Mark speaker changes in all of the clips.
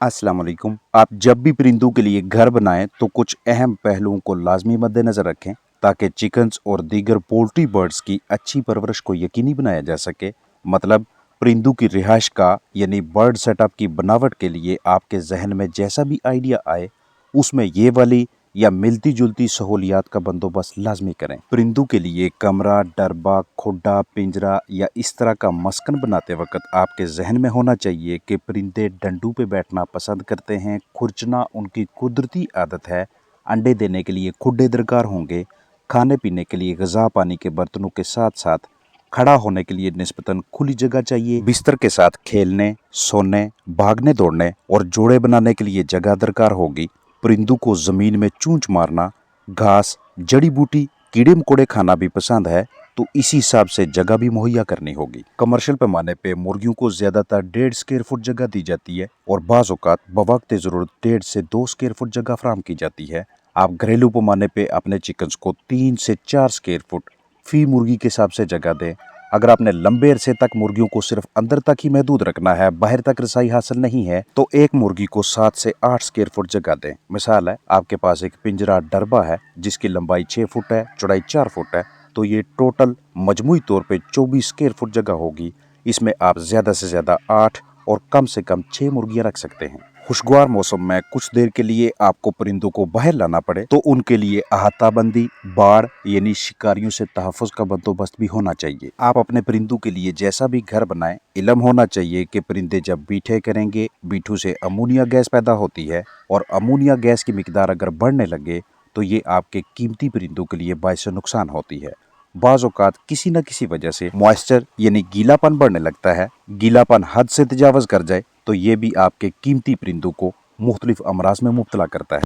Speaker 1: अस्सलाम वालेकुम। आप जब भी परिंदों के लिए घर बनाएं तो कुछ अहम पहलुओं को लाजमी मद्देनज़र रखें ताकि चिकन्स और दीगर पोल्ट्री बर्ड्स की अच्छी परवरिश को यकीनी बनाया जा सके। मतलब परिंदों की रिहाइश का यानी बर्ड सेटअप की बनावट के लिए आपके जहन में जैसा भी आइडिया आए उसमें ये वाली या मिलती जुलती सहूलियात का बंदोबस्त लाजमी करें। परिंदों के लिए कमरा, डरबा, खुड्डा, पिंजरा या इस तरह का मस्कन बनाते वक्त आपके जहन में होना चाहिए कि परिंदे डंडों पे बैठना पसंद करते हैं, खुरचना उनकी कुदरती आदत है, अंडे देने के लिए खुड्डे दरकार होंगे, खाने पीने के लिए गज़ा पानी के बर्तनों के साथ साथ खड़ा होने के लिए निस्बतन खुली जगह चाहिए, बिस्तर के साथ खेलने, सोने, भागने दौड़ने और जोड़े बनाने के लिए जगह दरकार होगी। परिंदों को जमीन में चूंच मारना, घास, जड़ी बूटी, कीड़े मकोड़े खाना भी पसंद है, तो इसी हिसाब से जगह भी मुहैया करनी होगी। कमर्शियल पैमाने पे मुर्गियों को ज्यादातर 1.5 स्क्वायर फुट जगह दी जाती है और बाज़ औक़ात बवक्त ज़रूरत 1.5 से 2 स्क्वायर फुट जगह फराहम की जाती है। आप घरेलू पैमाने पे अपने चिकन्स को 3 से 4 स्क्वायर फुट फी मुर्गी के हिसाब से जगह दें। अगर आपने लंबे अरसे तक मुर्गियों को सिर्फ अंदर तक ही महदूद रखना है, बाहर तक रसाई हासिल नहीं है, तो एक मुर्गी को 7 से 8 स्क्वायर फुट जगह दें। मिसाल है, आपके पास एक पिंजरा डरबा है जिसकी लंबाई 6 फुट है, चौड़ाई 4 फुट है, तो ये टोटल मजमूई तौर पे 24 स्क्वायर फुट जगह होगी। इसमें आप ज्यादा से ज्यादा 8 और कम से कम 6 मुर्गियां रख सकते हैं। खुशगवार मौसम में कुछ देर के लिए आपको परिंदों को बाहर लाना पड़े तो उनके लिए अहाताबंदी, बाड़ यानी शिकारियों से तहफ़्फ़ुज़ का बंदोबस्त भी होना चाहिए। आप अपने परिंदों के लिए जैसा भी घर बनाएं, इल्म होना चाहिए कि परिंदे जब बीठे करेंगे, बीठू से अमोनिया गैस पैदा होती है और अमोनिया गैस की मिकदार अगर बढ़ने लगे तो ये आपके कीमती परिंदों के लिए बाइस नुकसान होती है। बाज़ औक़ात किसी न किसी वजह से मॉइस्चर यानी गीलापन बढ़ने लगता है, गीलापन हद से तजावज़ कर जाए तो ये भी आपके कीमती परिंदों को मुख्तलिफ अमराज में मुब्तला करता है।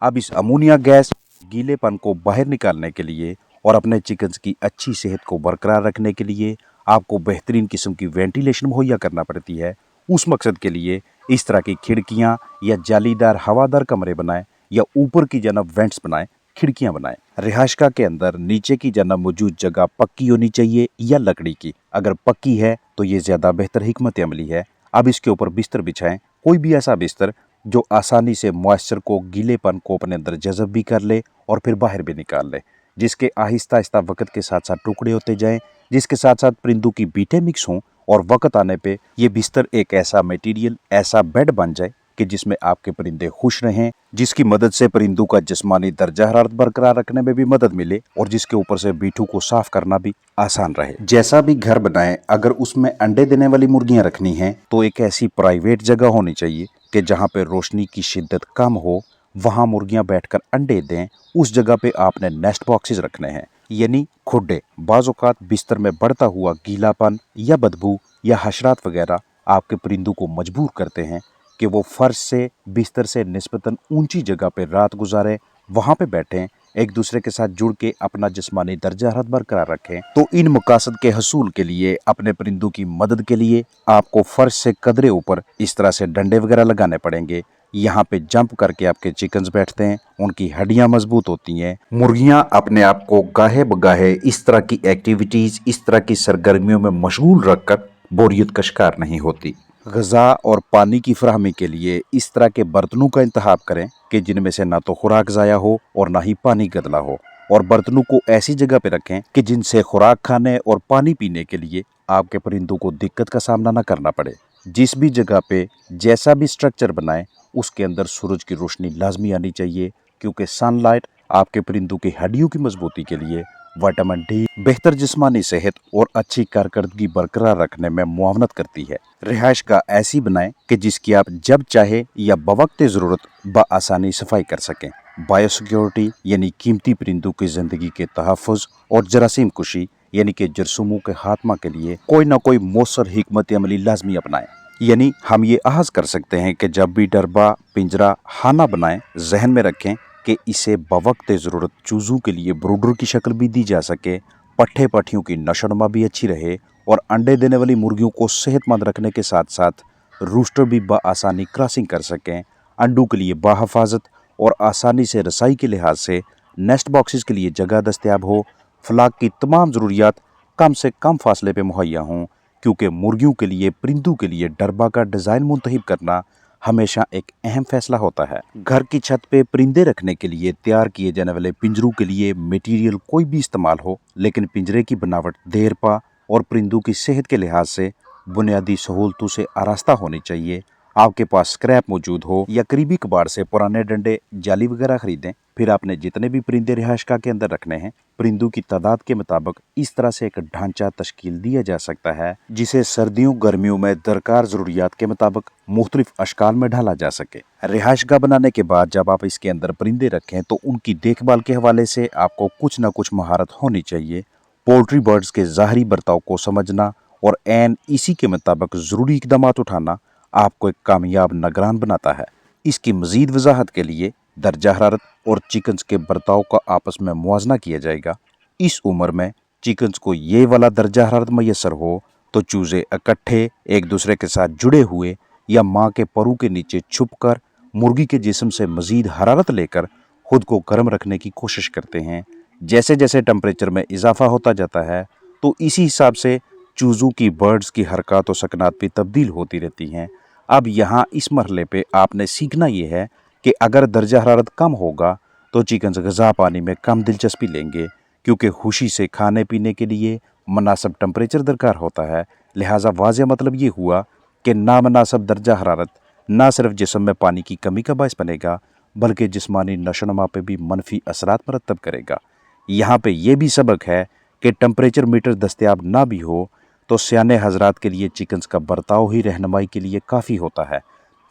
Speaker 1: अब इस अमोनिया गैस गीलेपन को बाहर निकालने के लिए और अपने चिकन्स की अच्छी सेहत को बरकरार रखने के लिए आपको बेहतरीन किस्म की वेंटिलेशन मुहैया करना पड़ती है। उस मकसद के लिए इस तरह की खिड़कियाँ या जालीदार हवादार कमरे बनाएं या ऊपर की जानब वेंट्स बनाएं, खिड़कियां बनाएं। रिहाइशगाह के अंदर नीचे की जानब मौजूद जगह पक्की होनी चाहिए या लकड़ी की। अगर पक्की है तो ये ज्यादा बेहतर हिकमत अमली है। अब इसके ऊपर बिस्तर बिछाएं, कोई भी ऐसा बिस्तर जो आसानी से मॉइस्चर को, गीलेपन को अपने अंदर जज़ब भी कर ले और फिर बाहर भी निकाल ले, जिसके आहिस्ता आहिस्ता वक्त के साथ साथ टुकड़े होते जाएं, जिसके साथ साथ परिंदों की बीटें मिक्स हों और वक्त आने पे ये बिस्तर एक ऐसा मटेरियल, ऐसा बेड बन जाए कि जिसमें आपके परिंदे खुश रहें, जिसकी मदद से परिंदों का जिस्मानी दर्जा हरारत बरकरार रखने में भी मदद मिले और जिसके ऊपर से बीठू को साफ करना भी आसान रहे। जैसा भी घर बनाएं, अगर उसमें अंडे देने वाली मुर्गियां रखनी हैं तो एक ऐसी प्राइवेट जगह होनी चाहिए कि जहां पे रोशनी की शिद्दत कम हो, वहां मुर्गियां बैठकर अंडे दें। उस जगह पे आपने नेस्ट बॉक्सेस रखने हैं यानी खुड्डे। बाज़ औक़ात बिस्तर में बढ़ता हुआ गीलापन या बदबू या हशरात वगैरह आपके परिंदों को मजबूर करते हैं कि वो फर्श से, बिस्तर से निस्बतन ऊंची जगह पे रात गुजारें, वहां पे बैठें, एक दूसरे के साथ जुड़ के अपना जिस्मानी दर्जा हरारत बरकरार रखें। तो इन मकासद के हसूल के लिए, अपने परिंदों की मदद के लिए आपको फर्श से कदरे ऊपर इस तरह से डंडे वगैरह लगाने पड़ेंगे। यहाँ पे जंप करके आपके चिकन्स बैठते हैं, उनकी हड्डियां मजबूत होती हैं। मुर्गियां अपने आप को गाहे बगाहे इस तरह की एक्टिविटीज, इस तरह की सरगर्मियों में मशगूल रखकर बोरियत का शिकार नहीं होती। ग़िज़ा और पानी की फराहमी के लिए इस तरह के बर्तनों का इंतखाब करें कि जिनमें से ना तो खुराक ज़ाया हो और ना ही पानी गदला हो, और बर्तनों को ऐसी जगह पे रखें कि जिनसे खुराक खाने और पानी पीने के लिए आपके परिंदों को दिक्कत का सामना न करना पड़े। जिस भी जगह पे जैसा भी स्ट्रक्चर बनाएं उसके अंदर सूरज की रोशनी लाजमी आनी चाहिए, क्योंकि सनलाइट आपके परिंदों की हड्डियों की मजबूती के लिए, विटामिन डी, बेहतर जिस्मानी सेहत और अच्छी कारकर्दगी बरकरार रखने में मुआवनत करती है। रिहाइशगाह ऐसी बनाएं कि जिसकी आप जब चाहे या बवक्त ज़रूरत बआसानी सफाई कर सकें। बायोसिक्योरिटी यानी कीमती परिंदों की ज़िंदगी के तहफ़्फ़ुज़ और जरासीम कुशी यानी कि जरसूमों के खात्मा के लिए कोई ना कोई मौसर हिकमत अमली लाजमी अपनाएं। यानी हम ये अहज़ कर सकते हैं कि जब भी डरबा, पिंजरा, खाना बनाएं, जहन में रखें कि इसे बवक्त ज़रूरत चूज़ों के लिए ब्रूडर की शक्ल भी दी जा सके, पट्ठे पट्ठियों की नशोनुमा भी अच्छी रहे और अंडे देने वाली मुर्गियों को सेहतमंद रखने के साथ साथ रूस्टर भी बआसानी क्रॉसिंग कर सकें। अंडों के लिए बाहफाजत और आसानी से रसाई के लिहाज से नेस्ट बॉक्सेस के लिए जगह दस्तयाब हो, फ्लाक की तमाम ज़रूरियात कम से कम फासले पे मुहैया हों, क्योंकि मुर्गियों के लिए, परिंदों के लिए डरबा का डिज़ाइन मुंतखब करना हमेशा एक अहम फैसला होता है। घर की छत पे परिंदे रखने के लिए तैयार किए जाने वाले पिंजरों के लिए मटेरियल कोई भी इस्तेमाल हो, लेकिन पिंजरे की बनावट देरपा और परिंदों की सेहत के लिहाज से बुनियादी सहूलतों से आरास्ता होनी चाहिए। आपके पास स्क्रैप मौजूद हो या करीबी कबाड़ से पुराने डंडे, जाली वगैरह खरीदें। फिर आपने जितने भी परिंदे रिहायशगाह के अंदर रखने हैं, परिंदों की तादाद के मुताबिक इस तरह से एक ढांचा तश्कील दिया जा सकता है जिसे सर्दियों गर्मियों में दरकार जरूरियात के मुताबिक मुख्तलिफ अशकाल में ढाला जा सके। रिहायशगाह बनाने के बाद जब आप इसके अंदर परिंदे रखें तो उनकी देखभाल के हवाले से आपको कुछ न कुछ महारत होनी चाहिए। पोल्ट्री बर्ड्स के ज़ाहरी बर्ताव को समझना और एन इसी के मुताबिक ज़रूरी इकदाम उठाना आपको एक कामयाब निगरान बनाता है। इसकी मज़ीद वजाहत के लिए दर्जा हरारत और चिकन्स के बर्ताव का आपस में मुआजना किया जाएगा। इस उम्र में चिकन्स को ये वाला दर्जा हरारत मैसर हो तो चूजे इकट्ठे एक दूसरे के साथ जुड़े हुए या माँ के परों के नीचे छुपकर मुर्गी के जिस्म से मज़ीद हरारत लेकर खुद को गर्म रखने की कोशिश करते हैं। जैसे जैसे टेम्परेचर में इजाफा होता जाता है तो इसी हिसाब से चूज़ों की बर्ड्स की हरकत और सकनात भी तब्दील होती रहती हैं। अब यहाँ इस मरहले पे आपने सीखना ये है कि अगर दर्जा हरारत कम होगा तो चिकन्स ग़िज़ा पानी में कम दिलचस्पी लेंगे, क्योंकि खुशी से खाने पीने के लिए मुनासिब टेम्परेचर दरकार होता है। लिहाजा वाज़ेह मतलब ये हुआ कि नामनासिब दर्जा हरारत न सिर्फ जिस्म में पानी की कमी का बायस बनेगा बल्कि जिस्मानी नशोनुमा पे भी मनफी असरात मरतब करेगा। यहाँ पे ये भी सबक है कि टेम्परेचर मीटर दस्तयाब ना भी हो तो सियाने हजरात के लिए चिकन्स का बर्ताव ही रहनुमाई के लिए काफ़ी होता है।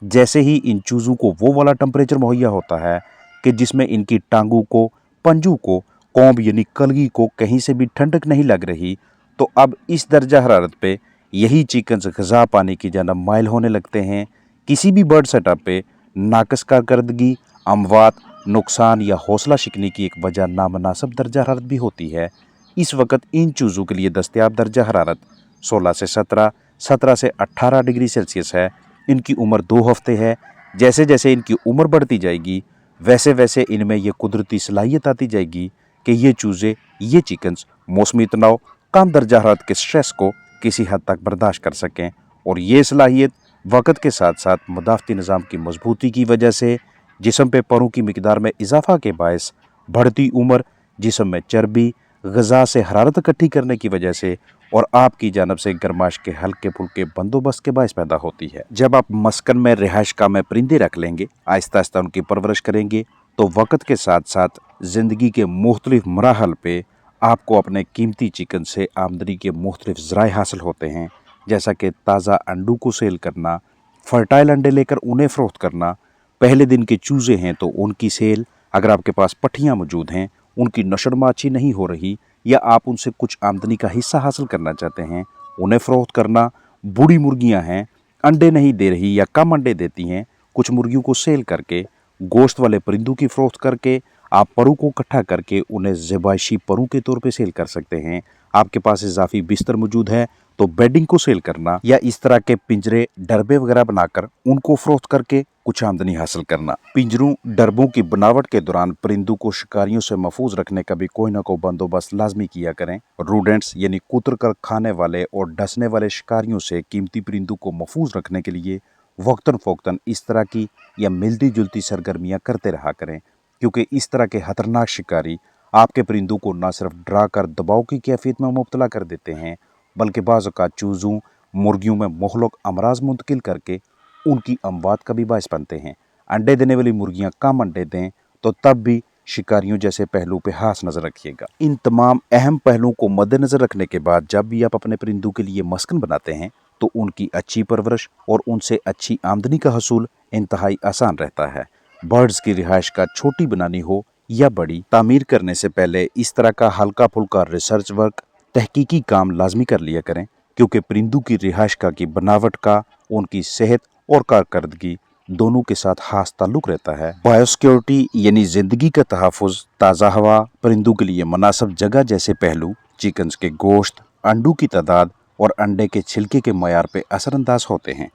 Speaker 1: जैसे ही इन चूज़ों को वो वाला टेम्परेचर मुहैया होता है कि जिसमें इनकी टांगों को, पंजों को, कोंब यानी कलगी को कहीं से भी ठंडक नहीं लग रही, तो अब इस दर्जा हरारत पे यही चिकन्स ग़िज़ा पानी की जानब माइल होने लगते हैं। किसी भी बर्ड सेटअप पे नाकस कारकर्दगी, अमवात, नुकसान या हौसला शिकनी की एक वजह नामनासिब दर्जा हरारत भी होती है। इस वक्त इन चूज़ों के लिए दस्तयाब दर्जा हरारत 16 से 17, 17 से 18 डिग्री सेल्सियस है। इनकी उम्र 2 हफ्ते है। जैसे जैसे इनकी उम्र बढ़ती जाएगी वैसे वैसे इनमें ये कुदरती सलाहियत आती जाएगी कि ये चूज़े, ये चिकन्स मौसमी तनाव, कम दर्जा हरारत के स्ट्रेस को किसी हद तक बर्दाश्त कर सकें। और ये सलाहियत वक्त के साथ साथ मुदाफ़ती निज़ाम की मजबूती की वजह से जिस्म पे परों की मिकदार में इजाफा के बायस बढ़ती उम्र, जिस्म में चर्बी, ग़िज़ा से हरारत इकट्ठी करने की वजह से और आपकी जानब से गरमाश के हल्के फुल्के बंदोबस्त के बायस पैदा होती है। जब आप मस्कन में रिहायशगाह में परिंदे रख लेंगे, आहिस्ता आहिस्ता उनकी परवरिश करेंगे, तो वक्त के साथ साथ ज़िंदगी के मुख्तलिफ मराहल पे आपको अपने कीमती चिकन से आमदनी के मुख्तलिफ ज़राए हासिल होते हैं, जैसा कि ताज़ा अंडों को सेल करना, फर्टाइल अंडे लेकर उन्हें फ़रोख्त करना, पहले दिन के चूज़े हैं तो उनकी सेल, अगर आपके पास पट्ठियाँ मौजूद हैं, उनकी नशोनुमा अच्छी नहीं हो रही या आप उनसे कुछ आमदनी का हिस्सा हासिल करना चाहते हैं, उन्हें फ़रोख्त करना। बूढ़ी मुर्गियां हैं, अंडे नहीं दे रही या कम अंडे देती हैं, कुछ मुर्गियों को सेल करके, गोश्त वाले परिंदों की फ़रोख्त करके आप परों को इकट्ठा करके उन्हें ज़बाइशी परों के तौर पे सेल कर सकते हैं। आपके पास इजाफी बिस्तर मौजूद है तो बेडिंग को सेल करना या इस तरह के पिंजरे, डरबे वगैरह बनाकर उनको फ़रोख्त करके कुछ आमदनी हासिल करना। पिंजरों, डरबों की बनावट के दौरान परिंदों को शिकारियों से महफूज रखने का भी कोई ना कोई बंदोबस्त लाजमी किया करें। रूडेंट्स यानी कुतर कर खाने वाले और डसने वाले शिकारियों से कीमती परिंदों को महफूज रखने के लिए वक्तन फ़ौक्तन इस तरह की या मिलती जुलती सरगर्मियाँ करते रहा करें, क्योंकि इस तरह के खतरनाक शिकारी आपके परिंदों को न सिर्फ डरा कर दबाव की कैफियत में मुब्तला कर देते हैं बल्कि बाज़ औक़ात चूज़ों, मुर्गियों में मुख्तलिफ अमराज मुंतकिल करके उनकी अमवात का भी बायस बनते हैं। अंडे देने वाली मुर्गियां कम अंडे दें तो तब भी शिकारियों जैसे पहलू पे खास नज़र रखिएगा। इन तमाम अहम पहलुओं को मद्देनज़र रखने के बाद जब भी आप अपने परिंदों के लिए मस्कन बनाते हैं तो उनकी अच्छी परवरिश और उनसे अच्छी आमदनी का हसूल इंतहाई आसान रहता है। बर्ड्स की रिहाइश का छोटी बनानी हो या बड़ी, तामीर करने से पहले इस तरह का हल्का फुल्का रिसर्च वर्क, तहकीकी काम लाजमी कर लिया करें, क्योंकि परिंदों की रिहाइशगाह की बनावट का उनकी सेहत और कारकर्दगी दोनों के साथ खास ताल्लुक रहता है। बायोसिक्योरिटी यानी जिंदगी का तहफ़्फ़ुज़, ताज़ा हवा, परिंदों के लिए मुनासिब जगह जैसे पहलू चिकन्स के गोश्त, अंडों की तादाद और अंडे के छिलके के मयार पर असरअंदाज होते हैं।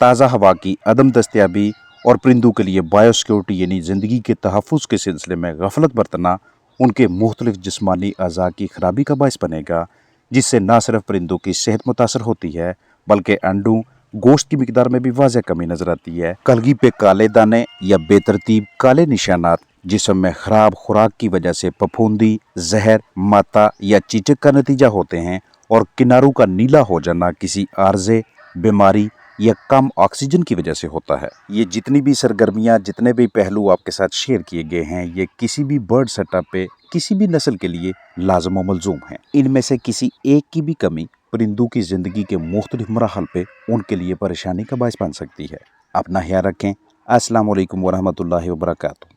Speaker 1: ताज़ा हवा की अदम दस्तयाबी और परिंदों के लिए बायोसिक्योरिटी यानी ज़िंदगी के तहफ़्फ़ुज़ के सिलसिले में गफलत बरतना उनके मुख्तलिफ जिस्मानी अज़ा की खराबी का बायस बनेगा, जिससे न सिर्फ परिंदों की सेहत मुतासर होती है बल्कि अंडों, गोश्त की मिकदार में भी वाज़ह कमी नजर आती है। कलगी पे काले दाने या बेतरतीब काले निशानात जिस्म में खराब खुराक की वजह से फफूंदी, जहर, माता या चीचक का नतीजा होते हैं और किनारों का नीला हो जाना किसी आर्जे, बीमारी या कम ऑक्सीजन की वजह से होता है। ये जितनी भी सरगर्मियां, जितने भी पहलू आपके साथ शेयर किए गए हैं, ये किसी भी बर्ड सेटअप पे किसी भी नस्ल के लिए लाजम व मलजूम हैं। इनमें से किसी एक की भी कमी परिंदों की ज़िंदगी के मुख्तलिफ मराहल पे उनके लिए परेशानी का बायस बन सकती है। अपना ख्याल रखें। अस्सलाम वालेकुम वरहमतुल्लाहि वबरकातुहू।